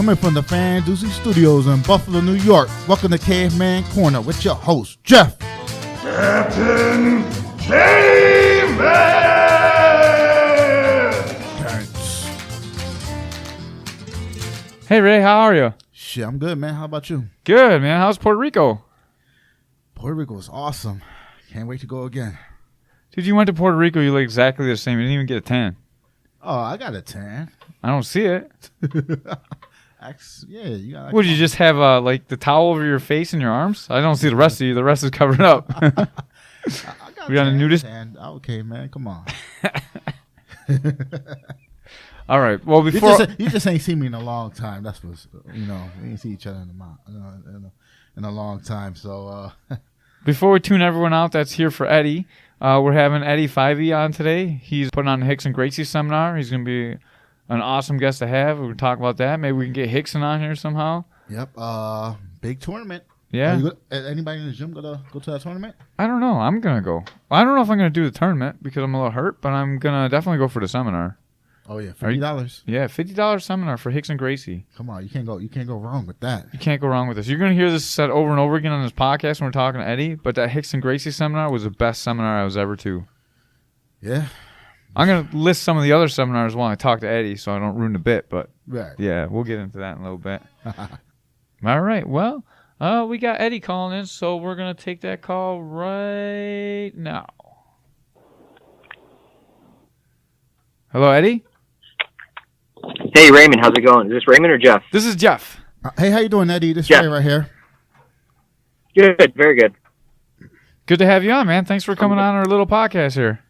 Coming from the Fan Doozy Studios in Buffalo, New York. Welcome to Caveman Corner with your host, Jeff. Captain Caveman! Thanks. Hey, Ray, how are you? Shit, I'm good, man. How about you? Good, man. How's Puerto Rico? Puerto Rico is awesome. Can't wait to go again. Dude, you went to Puerto Rico, you look exactly the same. You didn't even get a tan. Oh, I got a tan. I don't see it. Yeah, you got. Would you just have like the towel over your face and your arms? I don't see the rest of you. The rest is covered up. I got We got a nudist. Okay, man. Come on. All right. Well, before you just ain't seen me in a long time. That's what we ain't see each other in a long time. So before we tune everyone out that's here for Eddie, we're having Eddie Fyvie on today. He's putting on the Rickson Gracie seminar. He's going to be an awesome guest to have. We're going to talk about that. Maybe we can get Rickson on here somehow. Yep. Big tournament. Yeah. Anybody in the gym gonna go to that tournament? I don't know. I'm going to go. I don't know if I'm going to do the tournament because I'm a little hurt, but I'm going to definitely go for the seminar. Oh yeah, $50. Yeah, $50 seminar for Rickson Gracie. Come on, you can't go wrong with that. You can't go wrong with this. You're going to hear this said over and over again on this podcast when we're talking to Eddie, but that Rickson Gracie seminar was the best seminar I was ever to. Yeah. I'm going to list some of the other seminars while I talk to Eddie so I don't ruin the bit, but right. Yeah, we'll get into that in a little bit. All right, well, we got Eddie calling in, so we're going to take that call right now. Hello, Eddie? Hey, Raymond, how's it going? Is this Raymond or Jeff? This is Jeff. Hey, how you doing, Eddie? This Jeff. Ray right here. Good, very good. Good to have you on, man. Thanks for coming on our little podcast here.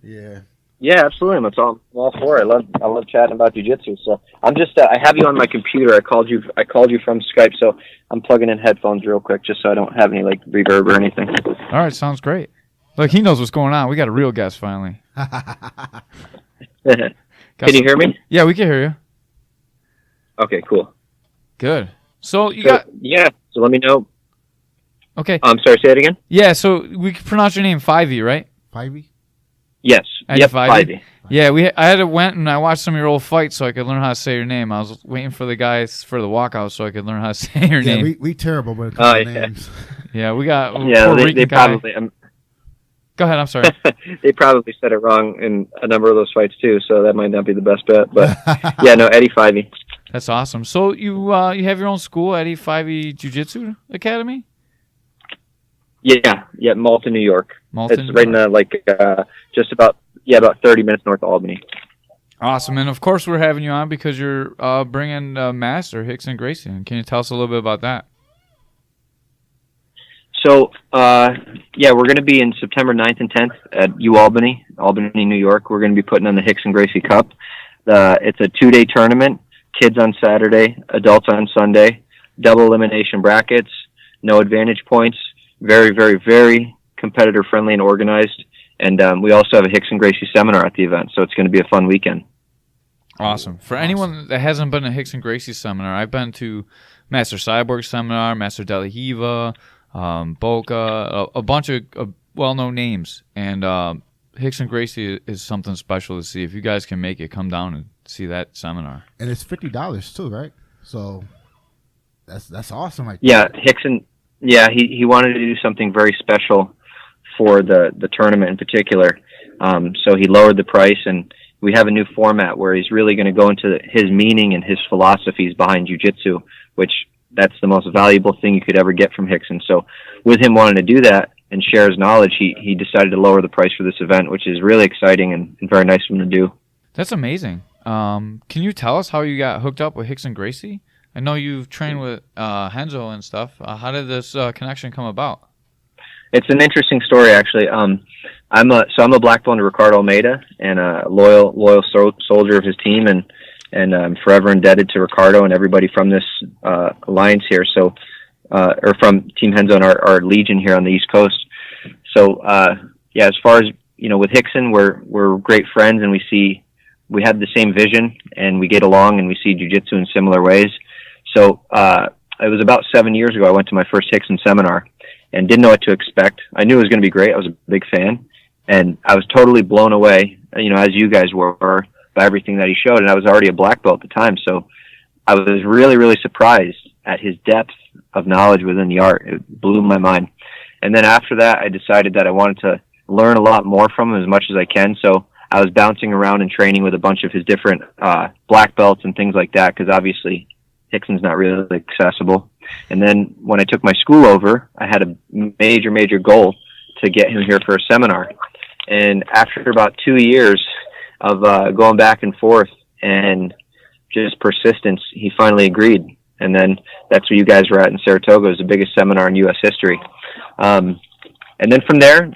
Yeah. Yeah, absolutely. That's all. I'm all for it. I love chatting about jiu-jitsu. So I'm just I have you on my computer. I called you from Skype, so I'm plugging in headphones real quick just so I don't have any like reverb or anything. All right, sounds great. Look, he knows what's going on. We got a real guest finally. Can you hear me? Yeah, we can hear you. Okay, cool. Good. So you got... Yeah, so let me know. Okay. I'm sorry, say it again? Yeah, so we can pronounce your name Fyvie, right? Fyvie? Yes. Eddie Yep, Fyvie. Fyvie. Yeah, I went and I watched some of your old fights so I could learn how to say your name. I was waiting for the guys for the walkout so I could learn how to say your name. Yeah, we terrible when it comes to names. Yeah, we got... Yeah, they probably... Go ahead, I'm sorry. They probably said it wrong in a number of those fights too, so that might not be the best bet. But yeah, no, Eddie Fyvie. That's awesome. So you have your own school, Eddie Fyvie Jiu Jitsu Academy? Yeah, Malta, New York. Malta, it's New right York. in just about 30 minutes north of Albany. Awesome, and of course we're having you on because you're bringing Master Rickson Gracie. Can you tell us a little bit about that? So, we're going to be in September 9th and 10th at Albany, New York. We're going to be putting on the Rickson Gracie Cup. It's a 2-day tournament, kids on Saturday, adults on Sunday, double elimination brackets, no advantage points, very, very, very competitor-friendly and organized. And we also have a Rickson Gracie seminar at the event, so it's going to be a fun weekend. Awesome. For anyone that hasn't been to Rickson Gracie seminar, I've been to Master Cyborg seminar, Master De La Riva, Boca, a bunch of well-known names, and Rickson Gracie is something special to see. If you guys can make it, come down and see that seminar. And it's $50 too, right? So that's awesome. Yeah, Rickson. Yeah, he wanted to do something very special for the tournament in particular. So he lowered the price, and we have a new format where he's really going to go into his meaning and his philosophies behind jiu-jitsu, which that's the most valuable thing you could ever get from Rickson. So with him wanting to do that and share his knowledge, he decided to lower the price for this event, which is really exciting and very nice of him to do. That's amazing. Can you tell us how you got hooked up with Rickson Gracie? I know you've trained with Henzo and stuff. How did this connection come about? It's an interesting story, actually. I'm a black belt to Ricardo Almeida and a loyal soldier of his team, and I'm forever indebted to Ricardo and everybody from this alliance here. So, or from Team Henzo and our legion here on the East Coast. So, as far as with Rickson, we're great friends, and we have the same vision, and we get along, and we see jiu-jitsu in similar ways. So, it was about 7 years ago I went to my first Rickson seminar and didn't know what to expect. I knew it was going to be great. I was a big fan, and I was totally blown away, as you guys were, by everything that he showed. And I was already a black belt at the time, so I was really, really surprised at his depth of knowledge within the art. It blew my mind. And then after that, I decided that I wanted to learn a lot more from him as much as I can. So I was bouncing around and training with a bunch of his different black belts and things like that, because obviously Rickson's not really accessible. And then when I took my school over, I had a major, major goal to get him here for a seminar. And after about 2 years of going back and forth and just persistence, he finally agreed. And then that's where you guys were at in Saratoga. It was the biggest seminar in U.S. history. And then from there,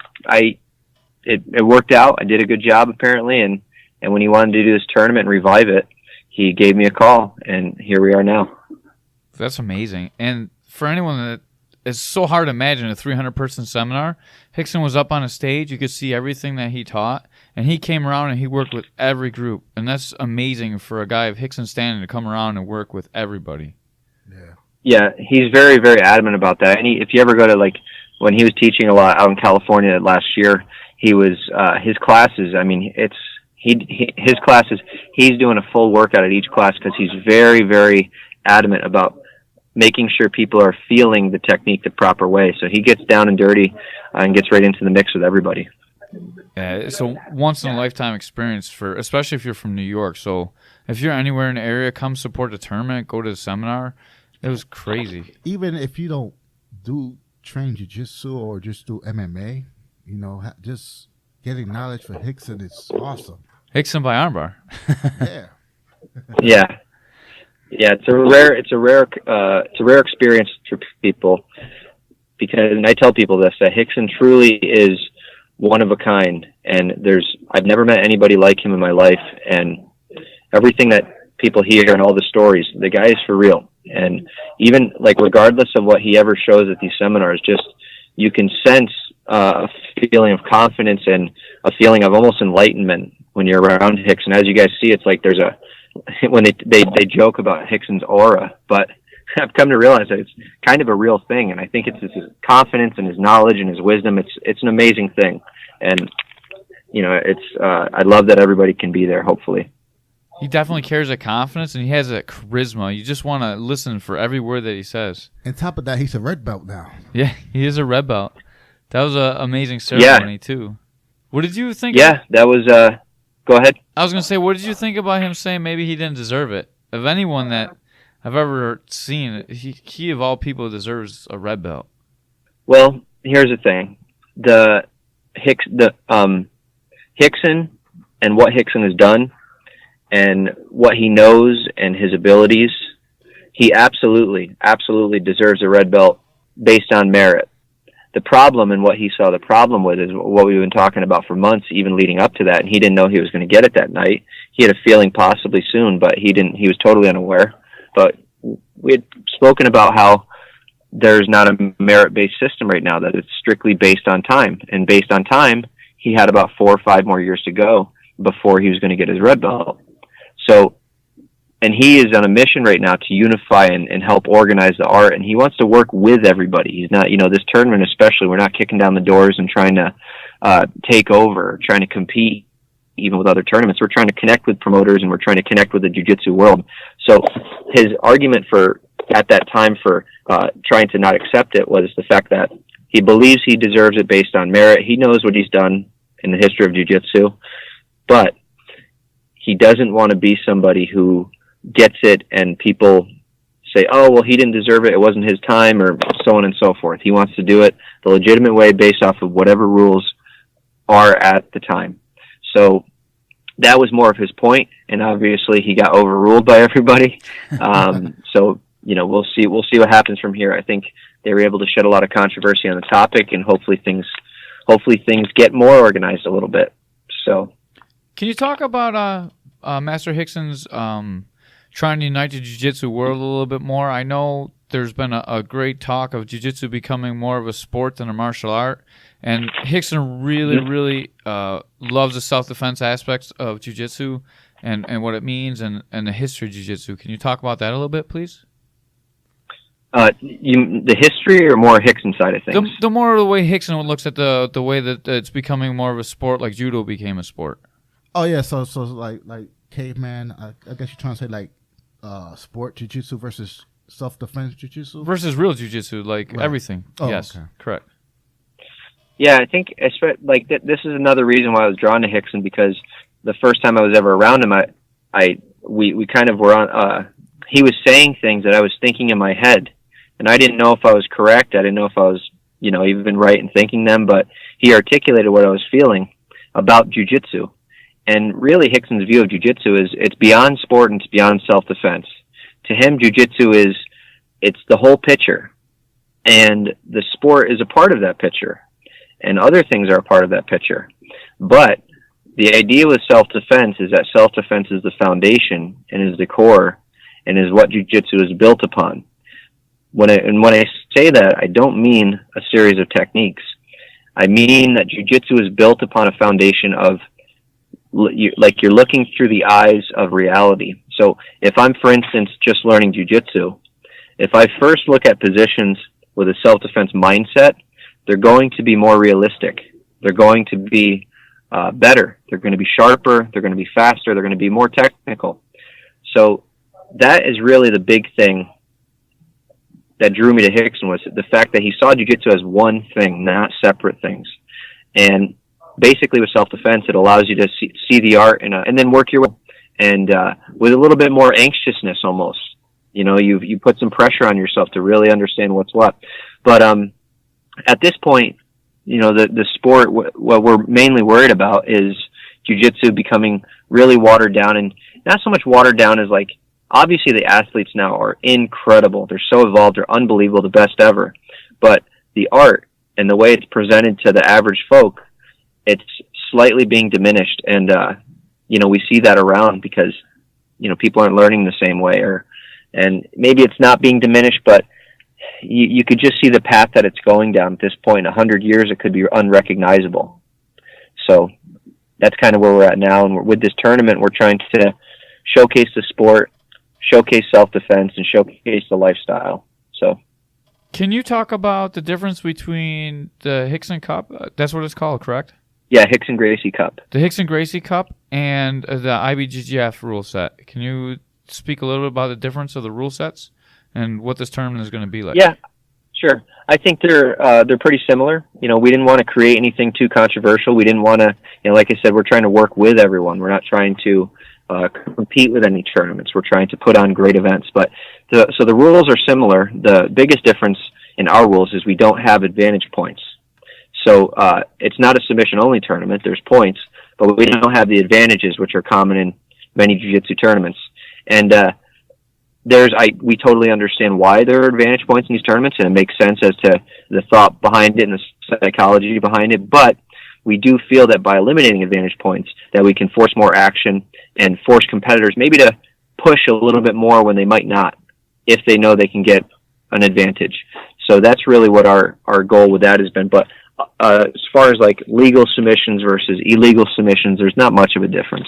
it worked out. I did a good job, apparently. And when he wanted to do this tournament and revive it, he gave me a call, and here we are now. That's amazing. And for anyone that it's so hard to imagine a 300-person seminar, Rickson was up on a stage. You could see everything that he taught, and he came around and he worked with every group. And that's amazing for a guy of Rickson's standing to come around and work with everybody. Yeah, he's very, very adamant about that. And if you ever go to, like, when he was teaching a lot out in California last year, he was his classes. I mean, his classes. He's doing a full workout at each class because he's very, very adamant about making sure people are feeling the technique the proper way. So he gets down and dirty and gets right into the mix with everybody. Yeah, it's a once-in-a-lifetime experience, especially if you're from New York. So if you're anywhere in the area, come support the tournament, go to the seminar. It was crazy. Even if you don't train jiu-jitsu or just do MMA, just getting knowledge for Rickson is awesome. Rickson by armbar. Yeah. Yeah, it's a rare experience for people, because, and I tell people this, that Rickson truly is one of a kind, and I've never met anybody like him in my life, and everything that people hear and all the stories, the guy is for real. And even, like, regardless of what he ever shows at these seminars, just you can sense a feeling of confidence and a feeling of almost enlightenment when you're around Rickson. As you guys see, it's like there's when they joke about Rickson's aura, but I've come to realize that it's kind of a real thing, and I think it's his confidence and his knowledge and his wisdom. It's an amazing thing, and I love that everybody can be there. Hopefully, he definitely carries a confidence, and he has a charisma. You just want to listen for every word that he says. On top of that, he's a red belt now. Yeah, he is a red belt. That was an amazing ceremony too. What did you think? Yeah, that was. Go ahead. I was going to say, what did you think about him saying maybe he didn't deserve it? Of anyone that I've ever seen, he of all people deserves a red belt. Well, here's the thing. Rickson and what Rickson has done and what he knows and his abilities, he absolutely, absolutely deserves a red belt based on merit. The problem and what he saw the problem with is what we've been talking about for months, even leading up to that, and he didn't know he was going to get it that night. He had a feeling possibly soon, but he was totally unaware. But we had spoken about how there's not a merit-based system right now, that it's strictly based on time. And based on time, he had about 4 or 5 more years to go before he was going to get his red belt. So, and he is on a mission right now to unify and help organize the art, and he wants to work with everybody. He's not, this tournament especially, we're not kicking down the doors and trying to take over, trying to compete even with other tournaments. We're trying to connect with promoters, and we're trying to connect with the jiu-jitsu world. So his argument at that time for trying to not accept it was the fact that he believes he deserves it based on merit. He knows what he's done in the history of jiu-jitsu, but he doesn't want to be somebody who gets it and people say, oh, well, he didn't deserve it, it wasn't his time, or so on and so forth. He wants to do it the legitimate way based off of whatever rules are at the time. So that was more of his point, and obviously he got overruled by everybody. So, we'll see what happens from here. I think they were able to shed a lot of controversy on the topic, and hopefully things get more organized a little bit. So, can you talk about Master Rickson's trying to unite the jiu-jitsu world a little bit more? I know there's been a great talk of jiu-jitsu becoming more of a sport than a martial art, and Rickson really loves the self-defense aspects of jiu-jitsu and what it means and the history of jiu-jitsu. Can you talk about that a little bit, please? The history or more Rickson side of things? The more the way Rickson looks at the way that it's becoming more of a sport, like judo became a sport. Oh yeah, so like Caveman. I guess you're trying to say like sport jiu-jitsu versus self-defense jiu-jitsu? Versus real jiu-jitsu, like Right. everything. Oh, yes, okay. correct. Yeah, I think this is another reason why I was drawn to Rickson, because the first time I was ever around him, we kind of were on. He was saying things that I was thinking in my head, and I didn't know if I was correct. I didn't know if I was, even right in thinking them. But he articulated what I was feeling about jiu-jitsu, and really Rickson's view of jiu-jitsu is it's beyond sport and it's beyond self-defense. To him, jiu-jitsu it's the whole picture, and the sport is a part of that picture. And other things are a part of that picture. But the idea with self-defense is that self-defense is the foundation and is the core and is what jiu-jitsu is built upon. When I say that, I don't mean a series of techniques. I mean that jiu-jitsu is built upon a foundation of, like, you're looking through the eyes of reality. So if I'm, for instance, just learning jiu-jitsu, if I first look at positions with a self-defense mindset, they're going to be more realistic. They're going to be better. They're going to be sharper. They're going to be faster. They're going to be more technical. So that is really the big thing that drew me to Rickson, was the fact that he saw jiu-jitsu as one thing, not separate things. And basically with self-defense, it allows you to see the art and then work your way. And with a little bit more anxiousness almost. You put some pressure on yourself to really understand what's what. But at this point, the sport, what we're mainly worried about is jiu-jitsu becoming really watered down, and not so much watered down as, like, obviously the athletes now are incredible. They're so evolved. They're unbelievable, the best ever. But the art and the way it's presented to the average folk, it's slightly being diminished. And, we see that around because, people aren't learning the same way, and maybe it's not being diminished, but you could just see the path that it's going down at this point. 100 years, it could be unrecognizable. So that's kind of where we're at now. And with this tournament, we're trying to showcase the sport, showcase self-defense, and showcase the lifestyle. So, can you talk about the difference between the Rickson Cup? That's what it's called, correct? Yeah, Rickson Gracie Cup. The Rickson Gracie Cup and the IBJJF rule set. Can you speak a little bit about the difference of the rule sets and what this tournament is going to be like? Yeah, sure. I think they're pretty similar. We didn't want to create anything too controversial. We didn't want to, like I said, we're trying to work with everyone. We're not trying to compete with any tournaments. We're trying to put on great events. But so the rules are similar. The biggest difference in our rules is we don't have advantage points. So it's not a submission-only tournament. There's points, but we don't have the advantages, which are common in many jiu-jitsu tournaments. And we totally understand why there are advantage points in these tournaments, and it makes sense as to the thought behind it and the psychology behind it. But we do feel that by eliminating advantage points, that we can force more action and force competitors maybe to push a little bit more when they might not, if they know they can get an advantage. So that's really what our goal with that has been. But as far as like legal submissions versus illegal submissions, there's not much of a difference.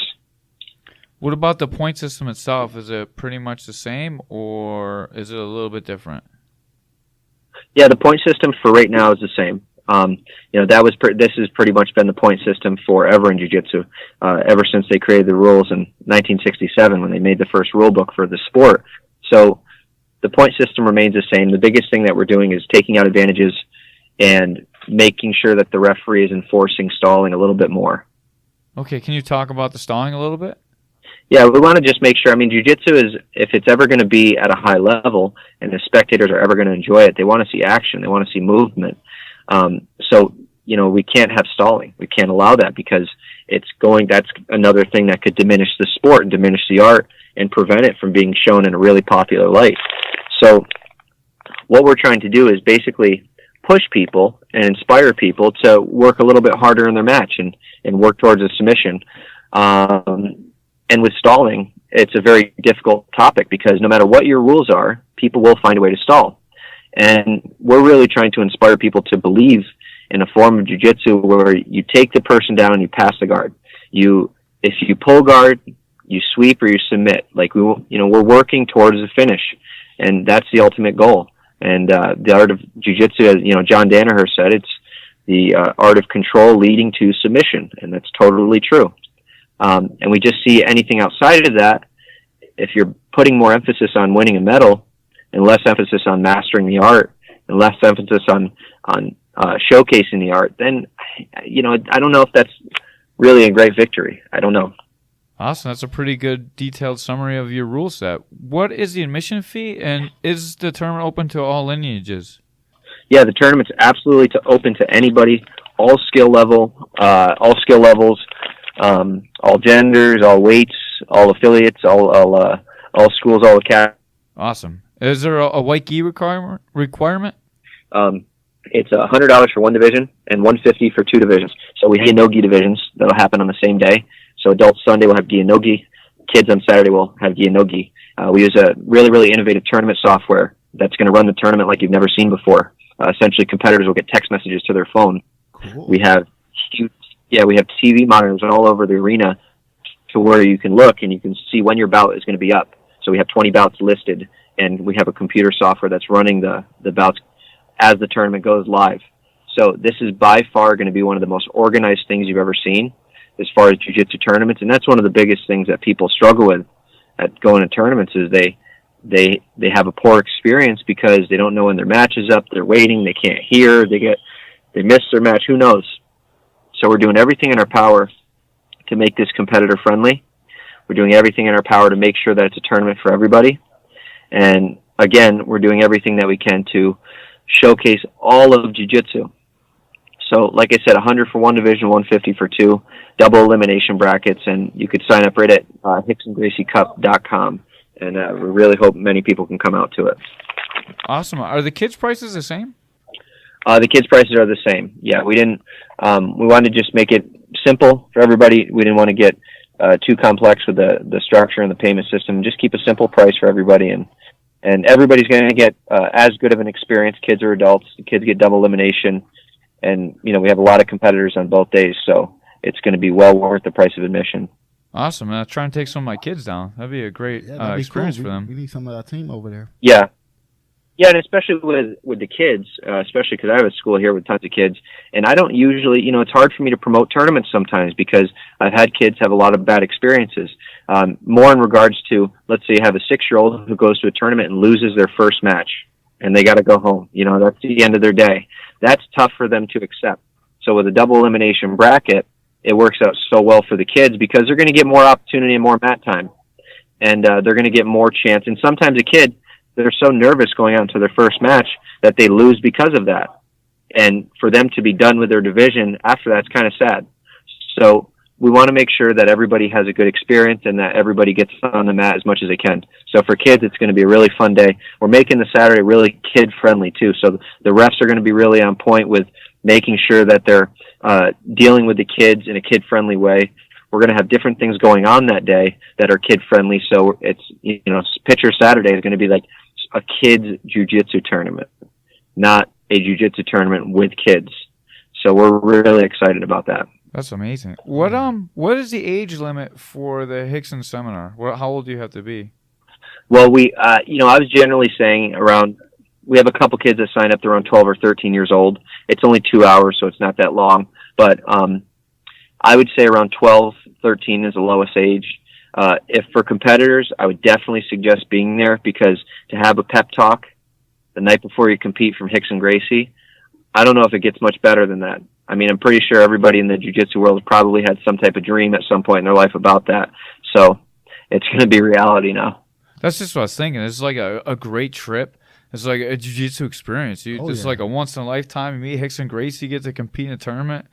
What about the point system itself? Is it pretty much the same, or is it a little bit different? Yeah, the point system for right now is the same. This has pretty much been the point system forever in jiu-jitsu, ever since they created the rules in 1967 when they made the first rule book for the sport. So the point system remains the same. The biggest thing that we're doing is taking out advantages and making sure that the referee is enforcing stalling a little bit more. Okay, can you talk about the stalling a little bit? Yeah, we want to just make sure. I mean, jiu-jitsu is, if it's ever going to be at a high level and the spectators are ever going to enjoy it, they want to see action. They want to see movement. So, we can't have stalling. We can't allow that because that's another thing that could diminish the sport and diminish the art and prevent it from being shown in a really popular light. So what we're trying to do is basically push people and inspire people to work a little bit harder in their match and work towards a submission. And with stalling, it's a very difficult topic because no matter what your rules are, people will find a way to stall. And we're really trying to inspire people to believe in a form of jiu-jitsu where you take the person down and you pass the guard. If you pull guard, you sweep or you submit. Like we're working towards the finish, and that's the ultimate goal. And the art of jiu-jitsu, as John Danaher said, it's the art of control leading to submission, and that's totally true. And we just see anything outside of that if you're putting more emphasis on winning a medal and less emphasis on mastering the art and less emphasis on showcasing the art, then, I don't know if that's really a great victory. I don't know. Awesome. That's a pretty good detailed summary of your rule set. What is the admission fee, and is the tournament open to all lineages? Yeah, the tournament's absolutely open to anybody, all skill levels, all genders, all weights, all affiliates, all schools, all academies. Awesome. Is there a white gi requirement? It's $100 for one division and $150 for two divisions. So we have no gi divisions that'll happen on the same day. So adults Sunday will have gi and no gi. Kids on Saturday will have gi and no gi. We use a really, really innovative tournament software that's going to run the tournament like you've never seen before. Essentially, competitors will get text messages to their phone. Cool. We have TV monitors all over the arena to where you can look and you can see when your bout is going to be up. So we have 20 bouts listed, and we have a computer software that's running the bouts as the tournament goes live. So this is by far going to be one of the most organized things you've ever seen as far as jiu-jitsu tournaments, and that's one of the biggest things that people struggle with at going to tournaments is they have a poor experience because they don't know when their match is up, they're waiting, they can't hear, they miss their match, who knows. So we're doing everything in our power to make this competitor friendly. We're doing everything in our power to make sure that it's a tournament for everybody. And again, we're doing everything that we can to showcase all of jiu-jitsu. So like I said, 100 for one division, 150 for two, double elimination brackets, and you could sign up right at HicksonGracieCup.com. And we really hope many people can come out to it. Awesome. Are the kids' prices the same? The kids' prices are the same. Yeah, we didn't. We wanted to just make it simple for everybody. We didn't want to get too complex with the structure and the payment system. Just keep a simple price for everybody, and everybody's going to get as good of an experience, kids or adults. The kids get double elimination, and we have a lot of competitors on both days, so it's going to be well worth the price of admission. Awesome. I'll try and take some of my kids down. That'd be a great experience for them. We need some of our team over there. Yeah. Yeah, and especially with the kids, especially because I have a school here with tons of kids, and I don't usually, it's hard for me to promote tournaments sometimes because I've had kids have a lot of bad experiences. More in regards to, let's say you have a 6-year-old who goes to a tournament and loses their first match, and they got to go home. That's the end of their day. That's tough for them to accept. So with a double elimination bracket, it works out so well for the kids because they're going to get more opportunity and more mat time, and they're going to get more chance. And sometimes a kid, they're so nervous going on to their first match that they lose because of that. And for them to be done with their division after that's kind of sad. So we want to make sure that everybody has a good experience and that everybody gets on the mat as much as they can. So for kids, it's going to be a really fun day. We're making the Saturday really kid-friendly, too. So the refs are going to be really on point with making sure that they're dealing with the kids in a kid-friendly way. We're going to have different things going on that day that are kid-friendly. So it's, Pitcher Saturday is going to be like a kids jiu-jitsu tournament, not a jiu-jitsu tournament with kids. So we're really excited about that. That's amazing. What is the age limit for the Rickson seminar? How old do you have to be? Well, I was generally saying we have a couple kids that sign up. They're around 12 or 13 years old. It's only 2 hours, so it's not that long. But I would say around 12, 13 is the lowest age. If for competitors, I would definitely suggest being there because to have a pep talk the night before you compete from Rickson Gracie, I don't know if it gets much better than that. I mean, I'm pretty sure everybody in the jiu-jitsu world probably had some type of dream at some point in their life about that. So it's going to be reality now. That's just what I was thinking. It's like a great trip. It's like a jiu-jitsu experience. It's like a once-in-a-lifetime. You meet Rickson Gracie, get to compete in a tournament,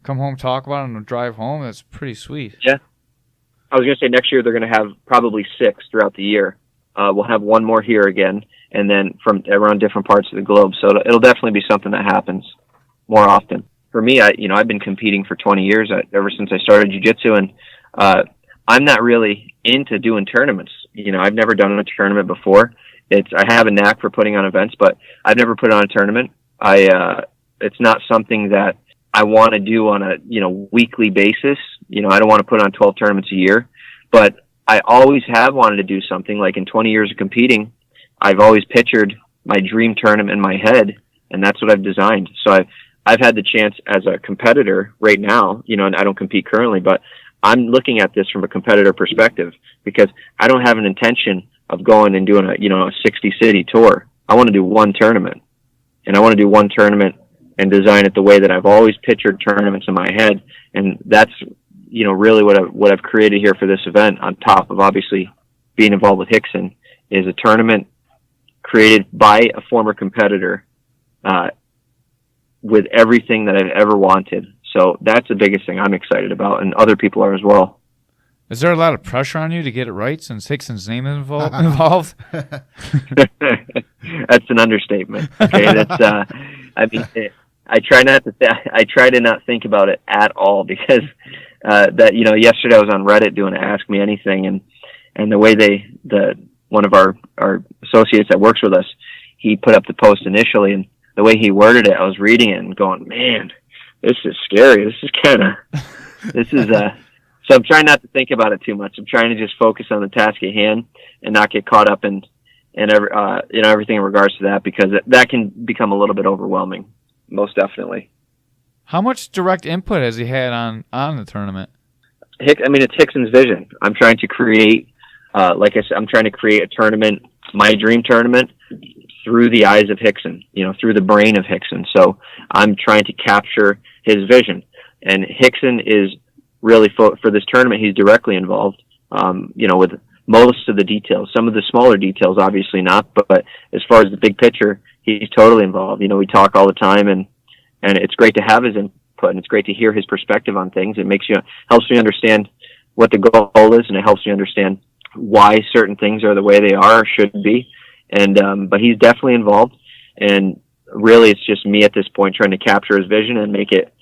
come home, talk about it, and drive home. That's pretty sweet. Yeah. I was going to say next year they're going to have probably 6 throughout the year. We'll have one more here again, and then from around different parts of the globe. So it'll definitely be something that happens more often. For me, I've been competing for 20 years, ever since I started jiu-jitsu, and I'm not really into doing tournaments. I've never done a tournament before. I have a knack for putting on events, but I've never put on a tournament. It's not something that I want to do on a weekly basis. I don't want to put on 12 tournaments a year, but I always have wanted to do something. Like in 20 years of competing, I've always pictured my dream tournament in my head, and that's what I've designed. So I've had the chance as a competitor right now, and I don't compete currently, but I'm looking at this from a competitor perspective, because I don't have an intention of going and doing a 60 city tour. I want to do one tournament, and I want to do one tournament and design it the way that I've always pictured tournaments in my head. And that's, really what I've created here for this event, on top of obviously being involved with Rickson, is a tournament created by a former competitor, with everything that I've ever wanted. So that's the biggest thing I'm excited about, and other people are as well. Is there a lot of pressure on you to get it right since Rickson's name is involved? That's an understatement. Okay, that's I try to not think about it at all, because yesterday I was on Reddit doing Ask Me Anything, and the way one of our associates that works with us, he put up the post initially, and the way he worded it, I was reading it and going, man, this is scary. So I'm trying not to think about it too much. I'm trying to just focus on the task at hand and not get caught up in everything in regards to that, because that can become a little bit overwhelming. Most definitely. How much direct input has he had on the tournament? It's Rickson's vision. I'm trying to create, like I said, I'm trying to create a tournament, my dream tournament, through the eyes of Rickson, through the brain of Rickson. So I'm trying to capture his vision. And Rickson is really, for this tournament, he's directly involved, with most of the details. Some of the smaller details, obviously not, but as far as the big picture, he's totally involved. We talk all the time, and it's great to have his input, and it's great to hear his perspective on things. It helps me understand what the goal is, and it helps me understand why certain things are the way they are or should be. And but he's definitely involved, and really it's just me at this point trying to capture his vision and make it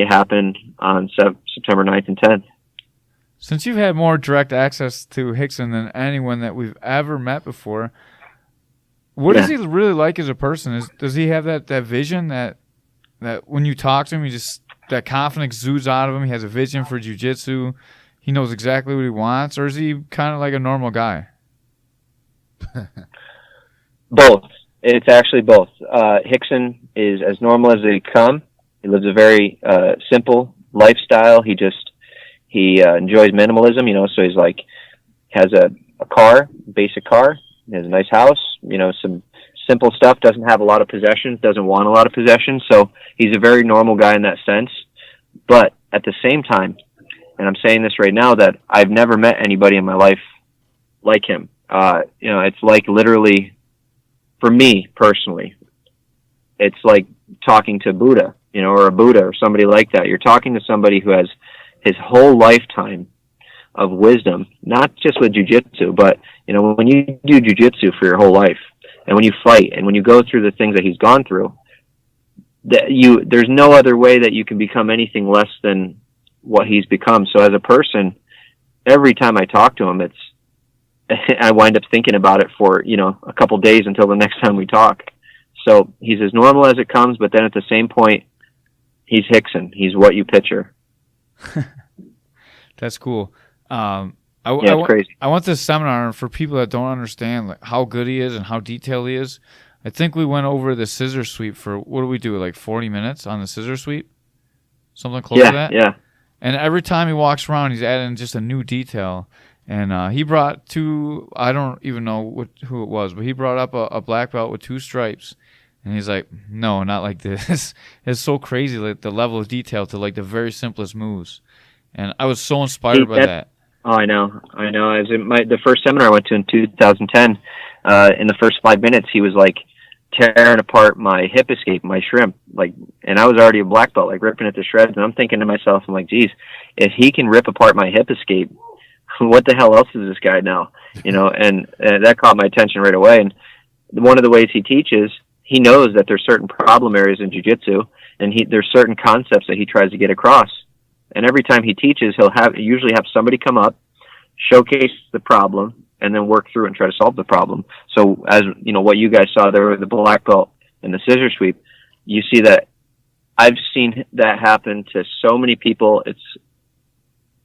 happen on September 9th and 10th. Since you've had more direct access to Rickson than anyone that we've ever met before, what is he really like as a person? Does he have that vision that when you talk to him, that confidence exudes out of him? He has a vision for jiu-jitsu. He knows exactly what he wants, or is he kind of like a normal guy? Both. It's actually both. Rickson is as normal as they come. He lives a very simple lifestyle. He enjoys minimalism, so he's has a car, basic car. He has a nice house, some simple stuff, doesn't have a lot of possessions, doesn't want a lot of possessions. So he's a very normal guy in that sense. But at the same time, and I'm saying this right now, that I've never met anybody in my life like him. It's like literally, for me personally, it's like talking to Buddha, or a Buddha or somebody like that. You're talking to somebody who has his whole lifetime of wisdom, not just with jiu-jitsu, but, when you do jiu-jitsu for your whole life, and when you fight, and when you go through the things that he's gone through, there's no other way that you can become anything less than what he's become. So as a person, every time I talk to him, I wind up thinking about it for, a couple days until the next time we talk. So he's as normal as it comes, but then at the same point, he's Rickson. He's what you picture. That's cool. It's crazy. I went to this seminar, and for people that don't understand how good he is and how detailed he is, I think we went over the scissor sweep for, what do we do, like 40 minutes on the scissor sweep? Something close to that? Yeah. And every time he walks around, he's adding just a new detail. And he brought two, I don't even know who it was, but he brought up a black belt with 2 stripes. And he's like, no, not like this. It's so crazy, like the level of detail to like the very simplest moves. And I was so inspired by that. Oh, I know. I was in the first seminar I went to in 2010. In the first 5 minutes, he was like tearing apart my hip escape, my shrimp, and I was already a black belt, ripping it to shreds. And I'm thinking to myself, I'm like, geez, if he can rip apart my hip escape, what the hell else is this guy now? And that caught my attention right away. And one of the ways he teaches, he knows that there's certain problem areas in jiu-jitsu, and there's certain concepts that he tries to get across. And every time he teaches, he'll usually have somebody come up, showcase the problem, and then work through it and try to solve the problem. So as what you guys saw there with the black belt and the scissor sweep, you see that I've seen that happen to so many people.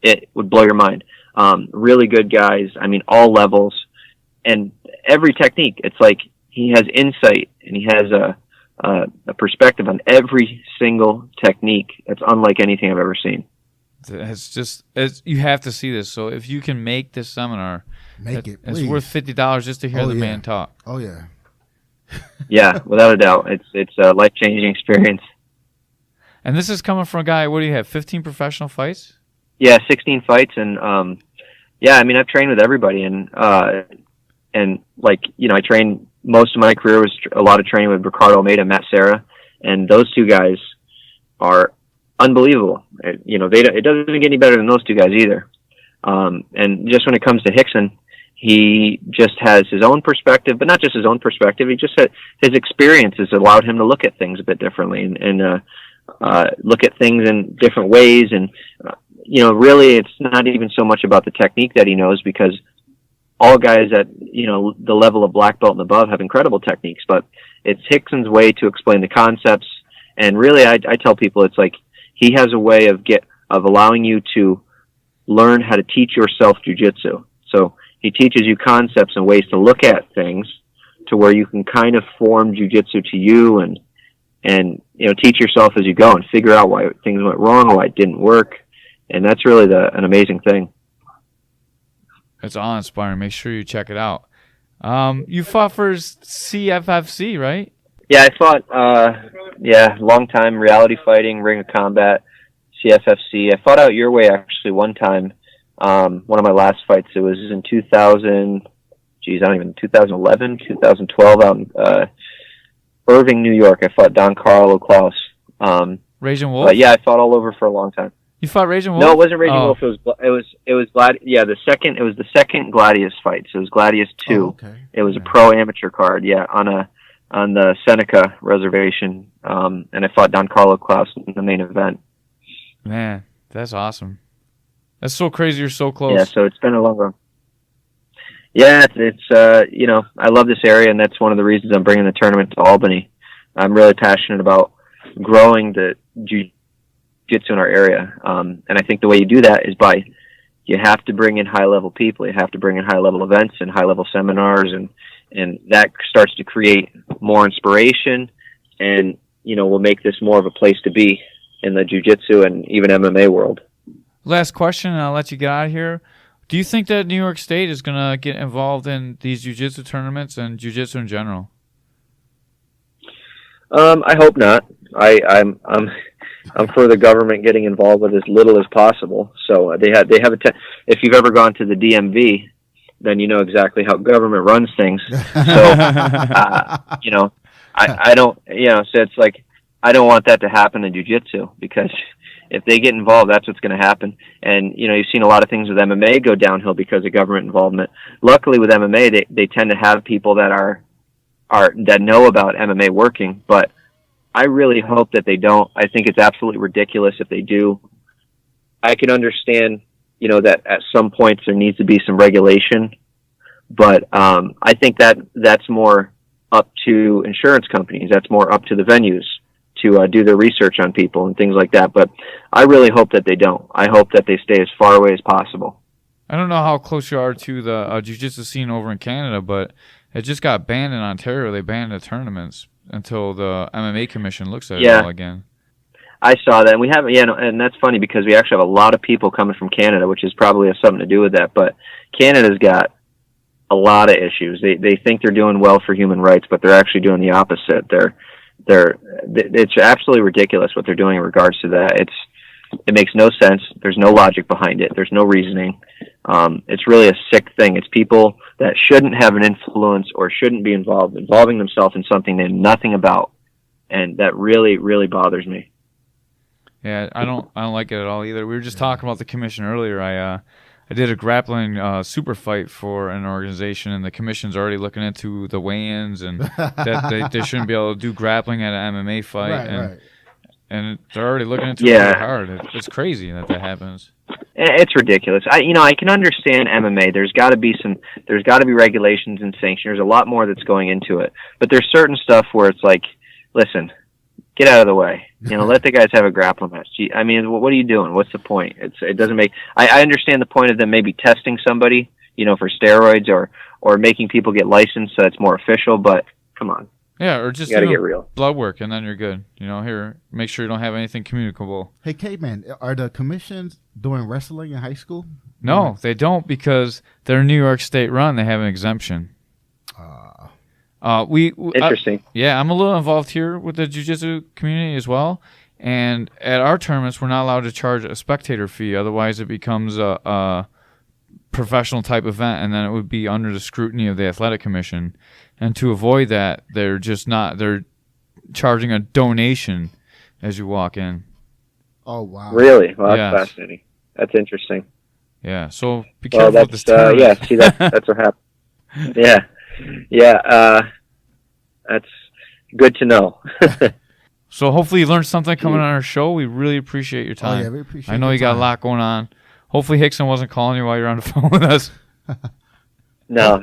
It would blow your mind. Really good guys. All levels and every technique. It's like he has insight, and he has a perspective on every single technique that's unlike anything I've ever seen. You have to see this. So if you can make this seminar, Please. it's worth $50 just to hear the man talk. Oh yeah. Yeah, without a doubt, it's a life-changing experience. And this is coming from a guy. What do you have? 15 professional fights? Yeah, 16 fights, and yeah, I mean, I've trained with everybody, and like, you know, I trained, most of my career was a lot of training with Ricardo Almeida, Matt Serra, and those two guys are unbelievable. You know, it doesn't get any better than those two guys either. And just when it comes to Rickson, he just has his own perspective, but not just his own perspective. He just said his experiences allowed him to look at things a bit differently and look at things in different ways. And, you know, really it's not even so much about the technique that he knows, because all guys at, you know, the level of black belt and above have incredible techniques, but it's Rickson's way to explain the concepts. And really, I tell people, it's like he has a way of allowing you to learn how to teach yourself jiu-jitsu. So he teaches you concepts and ways to look at things to where you can kind of form jiu-jitsu to you and, you know, teach yourself as you go and figure out why things went wrong or why it didn't work. And that's really an amazing thing. It's awe-inspiring. Make sure you check it out. You fought for CFFC, right? Yeah, I fought, long time reality fighting, Ring of Combat, CFFC. I fought out your way actually one time. One of my last fights, it was in 2011, 2012 out in Irving, New York. I fought Don Carlo Klaus. Raging Wolf? Yeah, I fought all over for a long time. You fought Raging Wolf? No, it wasn't Raging Wolf. It was the second Gladius fight. So it was Gladius 2. Oh, okay. It was a pro amateur card, on the Seneca reservation. And I fought Don Carlo Klaus in the main event. Man, that's awesome. That's so crazy. You're so close. Yeah, so it's been a long run. Yeah, it's you know, I love this area, and that's one of the reasons I'm bringing the tournament to Albany. I'm really passionate about growing the jiu-jitsu in our area. And I think the way you do that is you have to bring in high-level people. You have to bring in high-level events and high-level seminars, and that starts to create more inspiration and, you know, will make this more of a place to be in the jiu-jitsu and even MMA world. Last question, and I'll let you get out of here. Do you think that New York State is going to get involved in these jiu-jitsu tournaments and jiu-jitsu in general? I hope not. I'm for the government getting involved with as little as possible. So they have if you've ever gone to the DMV, then you know exactly how government runs things. So you know, I don't, you know, so it's like I don't want that to happen in jiu-jitsu, because if they get involved, that's what's going to happen. And, you know, you've seen a lot of things with MMA go downhill because of government involvement. Luckily with MMA, they tend to have people that that know about MMA working, but I really hope that they don't. I think it's absolutely ridiculous if they do. I can understand, you know, that at some points there needs to be some regulation, but I think that's more up to insurance companies. That's more up to the venues to do their research on people and things like that. But I really hope that they don't. I hope that they stay as far away as possible. I don't know how close you are to the jiu-jitsu scene over in Canada, but it just got banned in Ontario. They banned the tournaments until the MMA commission looks at it all again. I saw that, and we haven't, and that's funny because we actually have a lot of people coming from Canada, which is probably has something to do with that. But Canada's got a lot of issues. They think they're doing well for human rights, but they're actually doing the opposite. It's absolutely ridiculous what they're doing in regards to that. It makes no sense. There's no logic behind it. There's no reasoning. It's really a sick thing. It's people that shouldn't have an influence or shouldn't be involving themselves in something they know nothing about. And that really, really bothers me. Yeah, I don't like it at all either. We were just talking about the commission earlier. I did a grappling super fight for an organization, and the commission's already looking into the weigh-ins and that they shouldn't be able to do grappling at an MMA fight. Right. And they're already looking into it really hard. It's crazy that happens. It's ridiculous. I can understand MMA. There's got to be regulations and sanctions. There's a lot more that's going into it. But there's certain stuff where it's like, listen, get out of the way. You know, let the guys have a grappling match. I mean, what are you doing? What's the point? It doesn't make. I understand the point of them maybe testing somebody, you know, for steroids or making people get licensed so it's more official. But come on. Yeah, or just You got to do get real. blood work, and then you're good. Here, make sure you don't have anything communicable. Hey, Caveman, are the commissions doing wrestling in high school? No, they don't, because they're New York State run. They have an exemption. Interesting. I'm a little involved here with the jiu-jitsu community as well. And at our tournaments, we're not allowed to charge a spectator fee. Otherwise, it becomes a professional type event, and then it would be under the scrutiny of the athletic commission. And to avoid that, they're charging a donation as you walk in. Oh, wow. Really? Well, that's Yes. fascinating. That's interesting. Yeah, so be careful Well, with this tournament. yeah, see, that's what happened. Yeah, that's good to know. So hopefully you learned something coming on our show. We really appreciate your time. Oh, yeah, we appreciate I know your you got a time. lot going on. Hopefully Rickson wasn't calling you while you're on the phone with us. No.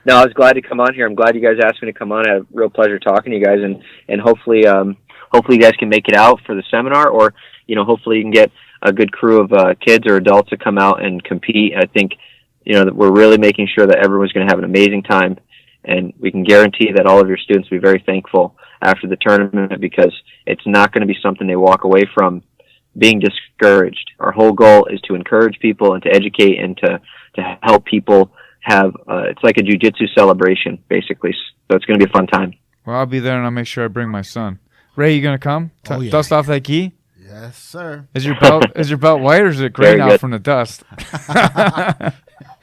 I was glad to come on here. I'm glad you guys asked me to come on. I had a real pleasure talking to you guys, and hopefully you guys can make it out for the seminar, or hopefully you can get a good crew of kids or adults to come out and compete. I think that we're really making sure that everyone's going to have an amazing time, and we can guarantee that all of your students will be very thankful after the tournament, because it's not going to be something they walk away from being discouraged. Our whole goal is to encourage people and to educate and to help people have it's like a jiu-jitsu celebration, basically. So it's going to be a fun time. Well, I'll be there, and I'll make sure I bring my son. Ray, you gonna come? Oh, yeah. Dust off that gi? Yes, sir. Is your belt white, or is it gray Very now good. from the dust?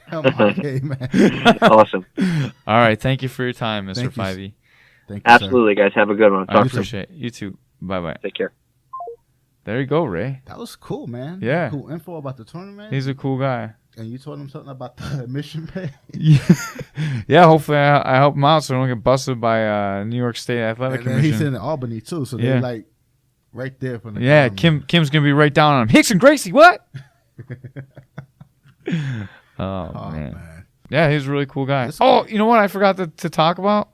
Come on, Caveman. Awesome. All right, thank you for your time, Mr. Thank you, Fyvie. Thank you, sir. Absolutely, guys. Have a good one. I Talk soon. appreciate it. You too. Bye-bye. Take care. There you go, Ray. That was cool, man. Yeah. Cool info about the tournament. He's a cool guy. And you told him something about the admission pay? Yeah, hopefully I help him out so I don't get busted by New York State Athletic And then he's Commission. in Albany, too, so Yeah. they're like right there from the Yeah, tournament. Kim's going to be right down on him. Rickson Gracie, what? oh, Oh, man. man. Yeah, he's a really cool guy. This- Oh, you know what I forgot to talk about?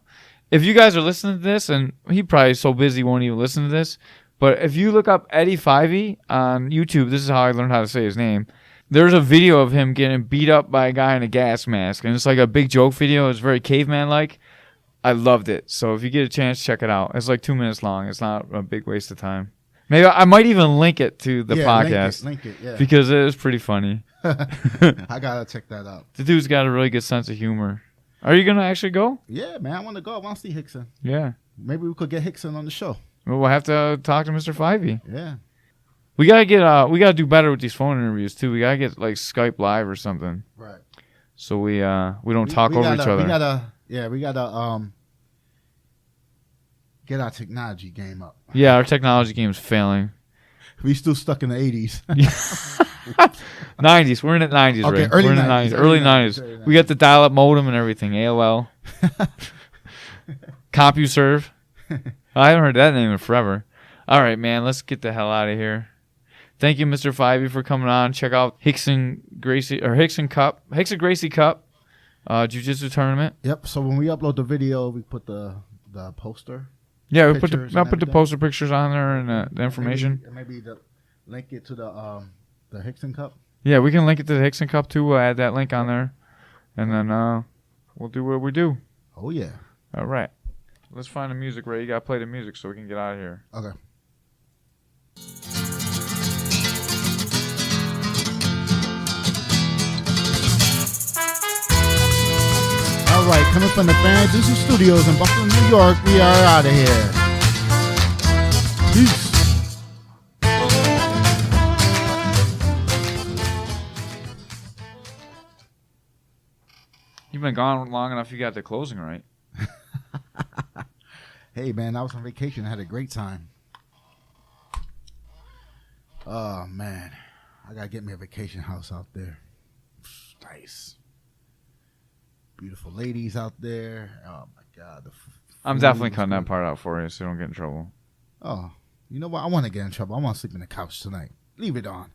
If you guys are listening to this, and he probably is so busy won't even listen to this, but if you look up Eddie Fyvie on YouTube, this is how I learned how to say his name. There's a video of him getting beat up by a guy in a gas mask, and it's like a big joke video. It's very caveman-like. I loved it. So if you get a chance, check it out. It's like 2 minutes long. It's not a big waste of time. Maybe I might even link it to the podcast Link it, yeah. because it is pretty funny. I got to check that out. The dude's got a really good sense of humor. Are you going to actually go? Yeah, man, I want to go. I want to see Rickson. Yeah. Maybe we could get Rickson on the show. Well, we'll have to talk to Mr. Fyvie. Yeah. We gotta do better with these phone interviews too. We gotta get like Skype Live or something, Right. so we don't talk over each other. We gotta get our technology game up. Yeah, our technology game's failing. We still stuck in the 80s. 90s, we're in the 90s, Okay, Ray. early We're in the 90s, 90s, early early 90s, 90s. early We got the dial-up modem and everything. AOL, CompuServe. I haven't heard that name in forever. All right, man, let's get the hell out of here. Thank you, Mr. Fyvie, for coming on. Check out Rickson Gracie or Rickson Gracie Cup, Jiu-Jitsu tournament. Yep. So when we upload the video, we put the poster. Yeah, I'll Pictures put and the everything. poster pictures on there and the information. Maybe link it to the Rickson Cup. Yeah, we can link it to the Rickson Cup too. We'll add that link on there, and then we'll do what we do. Oh yeah. All right, let's find the music, Ray. You gotta play the music so we can get out of here. Okay. All right, coming from the Fan Juicy Studios in Buffalo, New York, we are out of here. Peace. You've been gone long enough. You got the closing right. Hey man, I was on vacation. I had a great time. Oh man, I gotta get me a vacation house out there. Nice, beautiful ladies out there. Oh my god, I'm definitely cutting that part out for you so you don't get in trouble. Oh, you know what? I want to get in trouble. I want to sleep in the couch tonight. Leave it on.